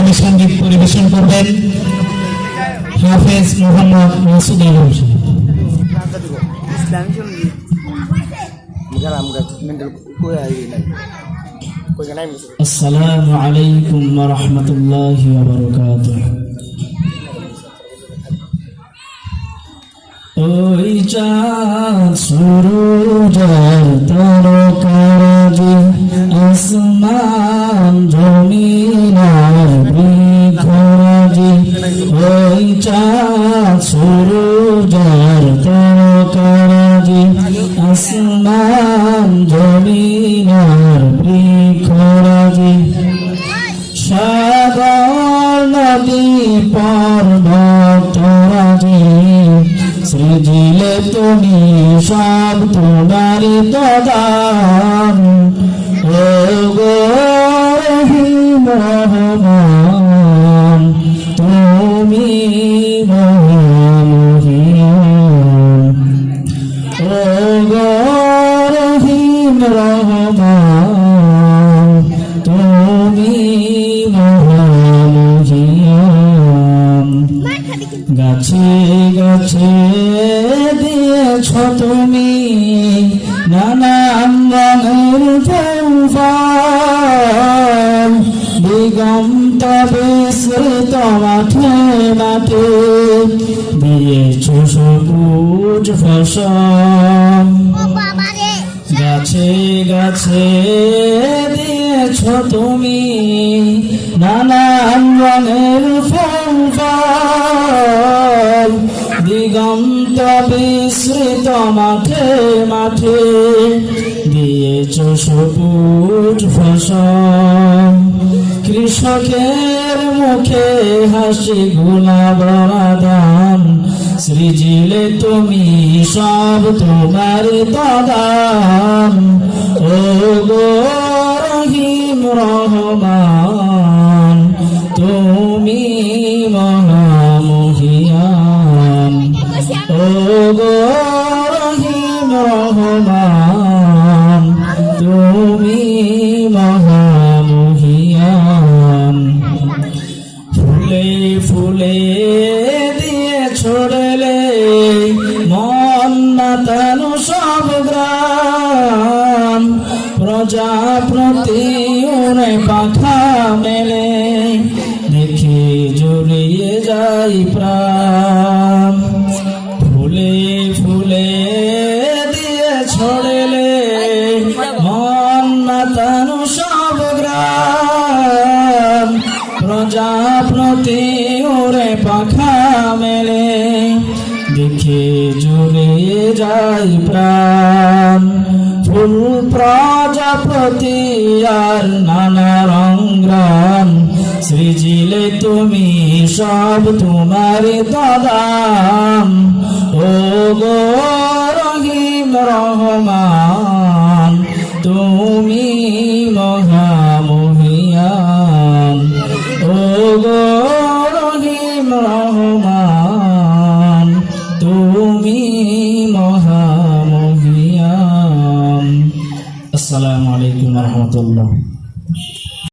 ইসলামী সঙ্গীত পরিবেশন করবেন হাফেজ মোহাম্মদ মাসুদ আলম সাহেব। আসসালামু আলাইকুম ওয়া রাহমাতুল্লাহি ওয়া বারাকাতুহু। ওই চাঁদ সূরজের তারকারাজি আসমান জমিনের বৃক্ষরাজি, ওই চাঁদ সূরজের তারকারাজি আসমান জমিনের বৃক্ষরাজি, সাগর নদী পর্বতরাজি সৃজিলে তুমি সব তোমারি দান। ও গো রহিম রহমান তুমি মহামহিয়ান। ও গো রহিম রহমান তুমি মহামহিয়ান। গাছে গাছে দিয়েছ তুমি নানান রঙের ফুল, দিগন্ত বিস্তৃত মাঠে মাঠে দিয়েছ সবুজ ফসল। গাছে গাছে দিয়েছ তুমি নানান রঙের ফুল, দিগন্ত বিস্তৃত মাঠে মাঠে দিয়েছ সবুজ ফসল। কৃষকের মুখে হাসি গোলাভরা ধান সৃজিলে তুমি সব তোমার দান। ও গো রহিম রহমান তুমি মহামহিয়ান। ও গো রহিম রহমান তুমি মহামহিয়ান। ফুলে ফুলে দিয়ে ছড়লে মন মাতানো সব গ্রাম, প্রজাপতি উড়ে পাখা মেলে দেখে জড়িয়ে যাই প্রাণ। ফুলে ফুলে দিয়ে ছড়লে মন মাতানো সব গ্রাম, প্রজাপতি উড়ে পাখা মেলে দেখে জড়িয়ে যাই প্রাণ। ফুল প্রজাপতি আর নানা রঙ সৃজিলে তুমি সব তোমার দান। ও গো রহিম রহমান